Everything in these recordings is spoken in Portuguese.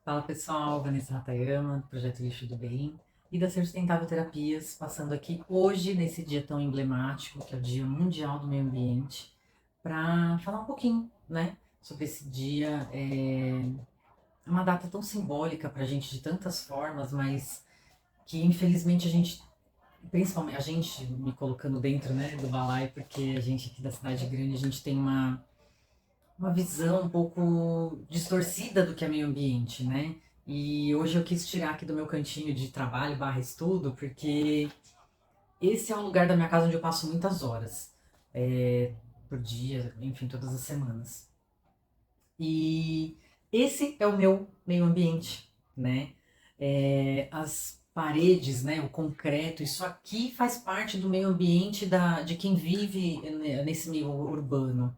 Fala pessoal, Vanessa Hatayama, do Projeto Lixo do Bem e da Ser Sustentável Terapias, passando aqui hoje, nesse dia tão emblemático, que é o Dia Mundial do Meio Ambiente, para falar um pouquinho, né, sobre esse dia. É uma data tão simbólica para a gente de tantas formas, mas que infelizmente a gente, principalmente a gente, me colocando dentro, né, do balai, porque a gente aqui da cidade grande, a gente tem uma visão um pouco distorcida do que é meio ambiente, né? E hoje eu quis tirar aqui do meu cantinho de trabalho barra estudo, porque esse é um lugar da minha casa onde eu passo muitas horas, por dia, enfim, todas as semanas. E esse é o meu meio ambiente, né? As paredes, né, o concreto, isso aqui faz parte do meio ambiente de quem vive nesse meio urbano.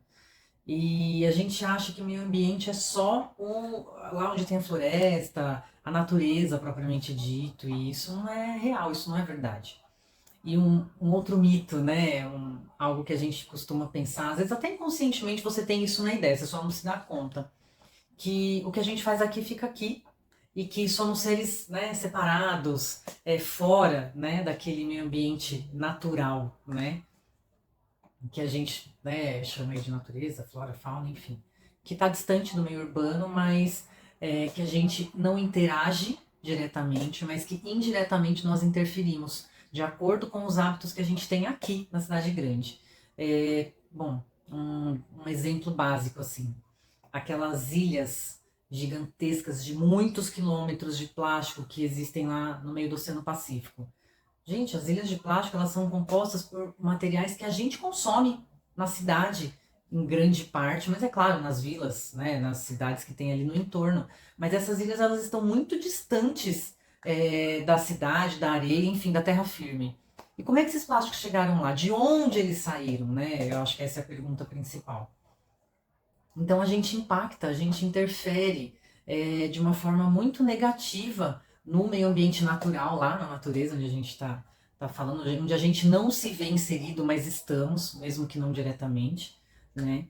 E a gente acha que o meio ambiente é só lá onde tem a floresta, a natureza propriamente dito, e isso não é real, isso não é verdade. E um outro mito, né? Algo que a gente costuma pensar, às vezes até inconscientemente você tem isso na ideia, você só não se dá conta, que o que a gente faz aqui fica aqui, e que somos seres, né, separados, fora, né, daquele meio ambiente natural, né? Que a gente, né, chama aí de natureza, flora, fauna, enfim, que está distante do meio urbano, mas que a gente não interage diretamente, mas que indiretamente nós interferimos, de acordo com os hábitos que a gente tem aqui na cidade grande. Bom, um exemplo básico assim, aquelas ilhas gigantescas de muitos quilômetros de plástico que existem lá no meio do Oceano Pacífico. Gente, as ilhas de plástico elas são compostas por materiais que a gente consome na cidade, em grande parte, mas é claro, nas vilas, né, nas cidades que tem ali no entorno. Mas essas ilhas elas estão muito distantes da cidade, da areia, enfim, da terra firme. E como é que esses plásticos chegaram lá? De onde eles saíram, né? Eu acho que essa é a pergunta principal. Então a gente impacta, a gente interfere de uma forma muito negativa no meio ambiente natural, lá na natureza, onde a gente tá falando, onde a gente não se vê inserido, mas estamos, mesmo que não diretamente, né?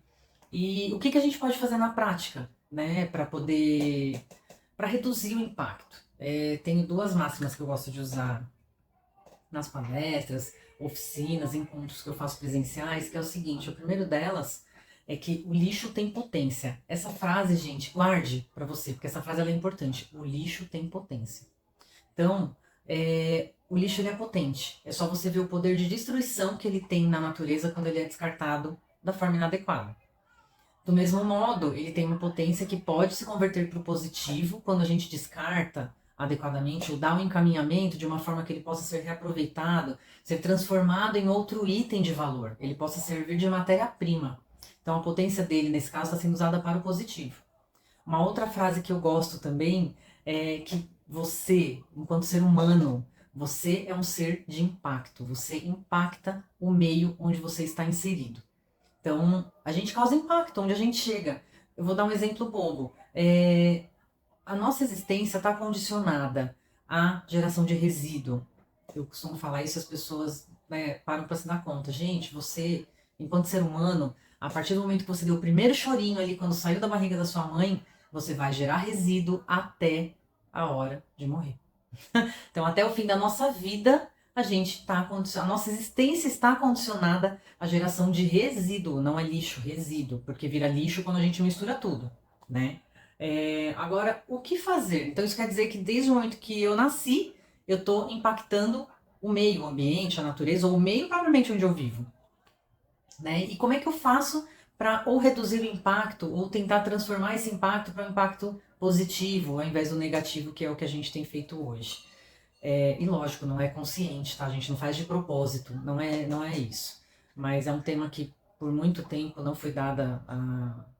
E o que, que a gente pode fazer na prática, né, para reduzir o impacto? Tenho duas máximas que eu gosto de usar nas palestras, oficinas, encontros que eu faço presenciais, que é o seguinte, o primeiro delas é que o lixo tem potência. Essa frase, gente, guarde para você, porque essa frase ela é importante. O lixo tem potência. Então, o lixo ele é potente. É só você ver o poder de destruição que ele tem na natureza quando ele é descartado da forma inadequada. Do mesmo modo, ele tem uma potência que pode se converter para o positivo quando a gente descarta adequadamente ou dá um encaminhamento de uma forma que ele possa ser reaproveitado, ser transformado em outro item de valor, ele possa servir de matéria-prima. Então a potência dele, nesse caso, está sendo usada para o positivo. Uma outra frase que eu gosto também é que você, enquanto ser humano, você é um ser de impacto, você impacta o meio onde você está inserido. Então, a gente causa impacto onde a gente chega. Eu vou dar um exemplo bobo. A nossa existência está condicionada à geração de resíduo. Eu costumo falar isso, as pessoas, né, param para se dar conta. Gente, você, enquanto ser humano, a partir do momento que você deu o primeiro chorinho ali, quando saiu da barriga da sua mãe, você vai gerar resíduo até a hora de morrer. Então, até o fim da nossa vida, a gente está a nossa existência está condicionada à geração de resíduo, não é lixo, resíduo, porque vira lixo quando a gente mistura tudo, né? Agora, o que fazer? Então, isso quer dizer que desde o momento que eu nasci, eu estou impactando o meio, o ambiente, a natureza, ou o meio propriamente onde eu vivo, né? E como é que eu faço para ou reduzir o impacto, ou tentar transformar esse impacto para um impacto positivo, ao invés do negativo, que é o que a gente tem feito hoje? E lógico, não é consciente, tá? A gente não faz de propósito, não é isso. Mas é um tema que por muito tempo não foi dada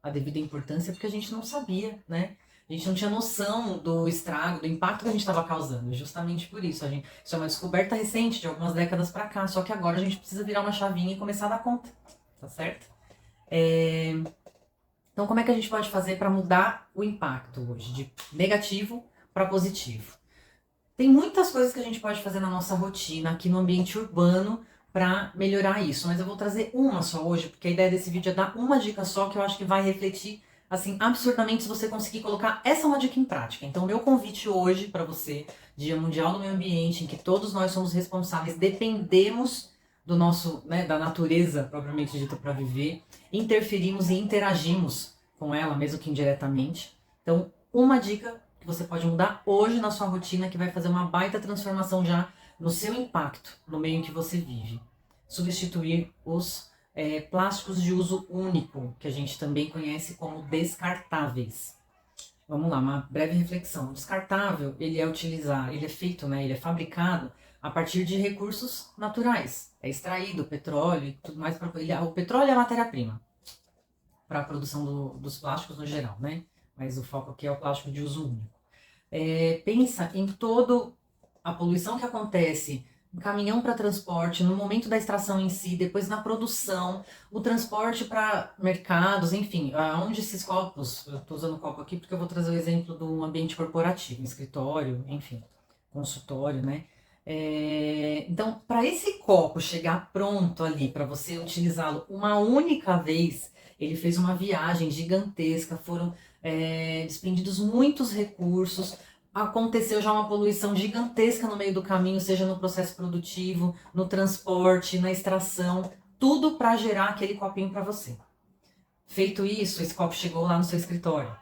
a devida importância porque a gente não sabia, né? A gente não tinha noção do estrago, do impacto que a gente estava causando. Justamente por isso. Isso é uma descoberta recente, de algumas décadas para cá. Só que agora a gente precisa virar uma chavinha e começar a dar conta, tá certo? É, Então, como é que a gente pode fazer para mudar o impacto hoje, de negativo para positivo? Tem muitas coisas que a gente pode fazer na nossa rotina aqui no ambiente urbano para melhorar isso, mas eu vou trazer uma só hoje, porque a ideia desse vídeo é dar uma dica só que eu acho que vai refletir assim, absurdamente se você conseguir colocar essa uma dica em prática. Então, meu convite hoje para você, Dia Mundial do Meio Ambiente, em que todos nós somos responsáveis, dependemos do nosso, né, da natureza propriamente dita para viver, interferimos e interagimos com ela, mesmo que indiretamente. Então, uma dica que você pode mudar hoje na sua rotina que vai fazer uma baita transformação já no seu impacto no meio em que você vive. Substituir os plásticos de uso único, que a gente também conhece como descartáveis. Vamos lá, uma breve reflexão. O descartável, ele é feito, né, ele é fabricado a partir de recursos naturais. É extraído petróleo e tudo mais. O petróleo é a matéria-prima para a produção dos plásticos no geral, né? Mas o foco aqui é o plástico de uso único. Pensa em toda a poluição que acontece no caminhão para transporte, no momento da extração em si, depois na produção, o transporte para mercados, enfim, onde esses copos, eu estou usando copo aqui porque eu vou trazer o exemplo do ambiente corporativo, escritório, enfim, consultório, né? Então, para esse copo chegar pronto ali, para você utilizá-lo uma única vez, ele fez uma viagem gigantesca, foram desprendidos muitos recursos, aconteceu já uma poluição gigantesca no meio do caminho, seja no processo produtivo, no transporte, na extração, tudo para gerar aquele copinho para você. Feito isso, esse copo chegou lá no seu escritório.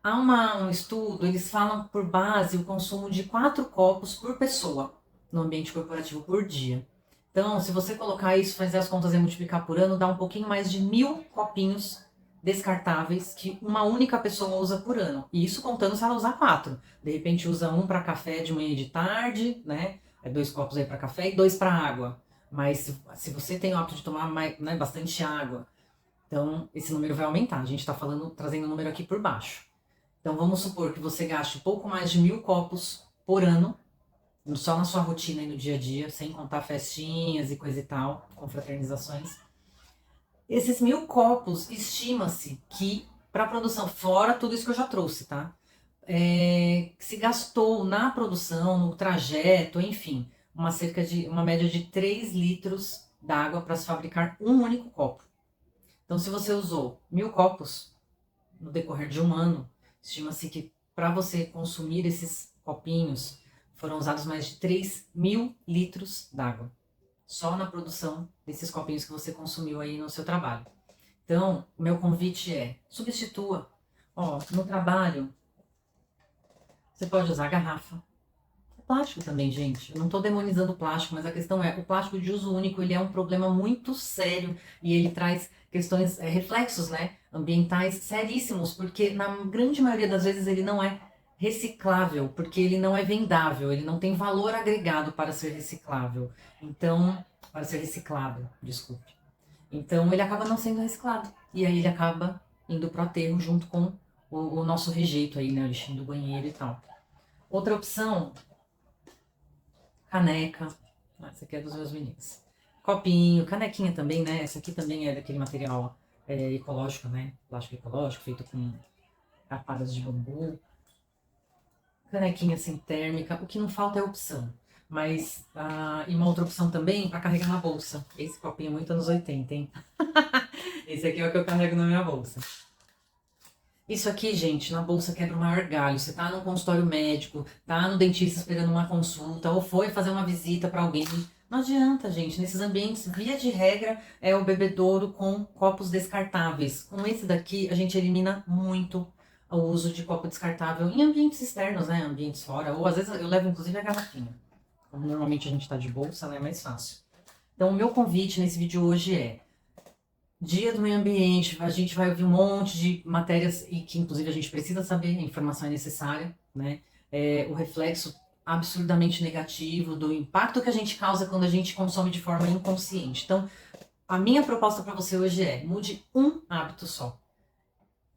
Há um estudo, eles falam por base o consumo de 4 copos por pessoa no ambiente corporativo por dia. Então, se você colocar isso, fazer as contas e multiplicar por ano, dá um pouquinho mais de 1.000 copinhos descartáveis que uma única pessoa usa por ano. E isso contando se ela usar 4. De repente usa um para café de manhã e de tarde, né? 2 copos aí para café e 2 para água. Mas se você tem o hábito de tomar mais, né, bastante água, então esse número vai aumentar. A gente está trazendo o número aqui por baixo. Então vamos supor que você gaste pouco mais de 1.000 copos por ano, só na sua rotina e no dia a dia, sem contar festinhas e coisa e tal, confraternizações. Esses 1.000 copos, estima-se que, para a produção, fora tudo isso que eu já trouxe, tá? Se gastou na produção, no trajeto, enfim, uma média de 3 litros d'água para se fabricar um único copo. Então, se você usou 1.000 copos no decorrer de um ano, estima-se que para você consumir esses copinhos, foram usados mais de 3.000 litros d'água. Só na produção desses copinhos que você consumiu aí no seu trabalho. Então, o meu convite é, substitua. No trabalho, você pode usar garrafa. Plástico também, gente. Eu não estou demonizando o plástico, mas a questão é, o plástico de uso único, ele é um problema muito sério e ele traz questões, reflexos, né, ambientais seríssimos, porque na grande maioria das vezes ele não é reciclável, porque ele não é vendável, ele não tem valor agregado para ser reciclável. Então, para ser reciclado, desculpe. Então, ele acaba não sendo reciclado. E aí ele acaba indo para o aterro junto com o nosso rejeito aí, né, o lixinho do banheiro e tal. Outra opção, caneca. Essa aqui é dos meus meninos. Copinho, canequinha também, né? Essa aqui também é daquele material ecológico, né? Plástico ecológico, feito com capadas de bambu. Canequinha sem térmica. O que não falta é opção. Mas, e uma outra opção também para carregar na bolsa. Esse copinho é muito anos 80, hein? Esse aqui é o que eu carrego na minha bolsa. Isso aqui, gente, na bolsa quebra o maior galho. Você tá no consultório médico, tá no dentista esperando uma consulta, ou foi fazer uma visita para alguém. Não adianta, gente. Nesses ambientes, via de regra, é o bebedouro com copos descartáveis. Com esse daqui, a gente elimina muito o uso de copo descartável em ambientes externos, né? Ambientes fora. Ou às vezes eu levo, inclusive, a garrafinha. Como normalmente a gente tá de bolsa, né? É mais fácil. Então, o meu convite nesse vídeo hoje é: Dia do Meio Ambiente, a gente vai ouvir um monte de matérias e que inclusive a gente precisa saber, a informação é necessária, né? O reflexo absurdamente negativo do impacto que a gente causa quando a gente consome de forma inconsciente. Então, a minha proposta para você hoje é: mude um hábito só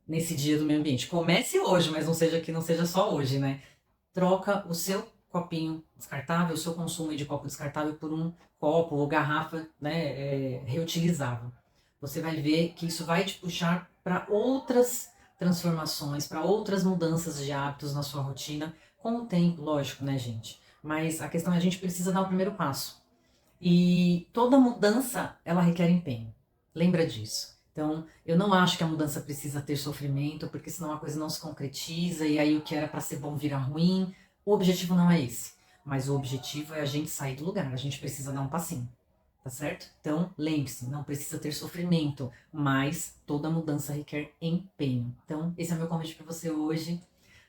nesse Dia do Meio Ambiente. Comece hoje, mas não seja só hoje, né? Troca o seu copinho descartável, o seu consumo de copo descartável por um copo ou garrafa, né, reutilizável. Você vai ver que isso vai te puxar para outras transformações, para outras mudanças de hábitos na sua rotina, com o tempo, lógico, né, gente? Mas a questão é a gente precisa dar o primeiro passo. E toda mudança, ela requer empenho. Lembra disso. Então, eu não acho que a mudança precisa ter sofrimento, porque senão a coisa não se concretiza e aí o que era para ser bom vira ruim. O objetivo não é esse, mas o objetivo é a gente sair do lugar, a gente precisa dar um passinho, tá certo? Então, lembre-se, não precisa ter sofrimento, mas toda mudança requer empenho. Então, esse é o meu convite para você hoje.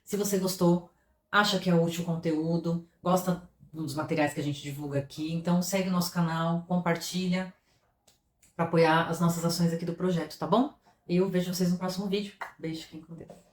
Se você gostou, acha que é útil o conteúdo, gosta dos materiais que a gente divulga aqui, então segue o nosso canal, compartilha para apoiar as nossas ações aqui do projeto, tá bom? Eu vejo vocês no próximo vídeo. Beijo, fiquem com Deus.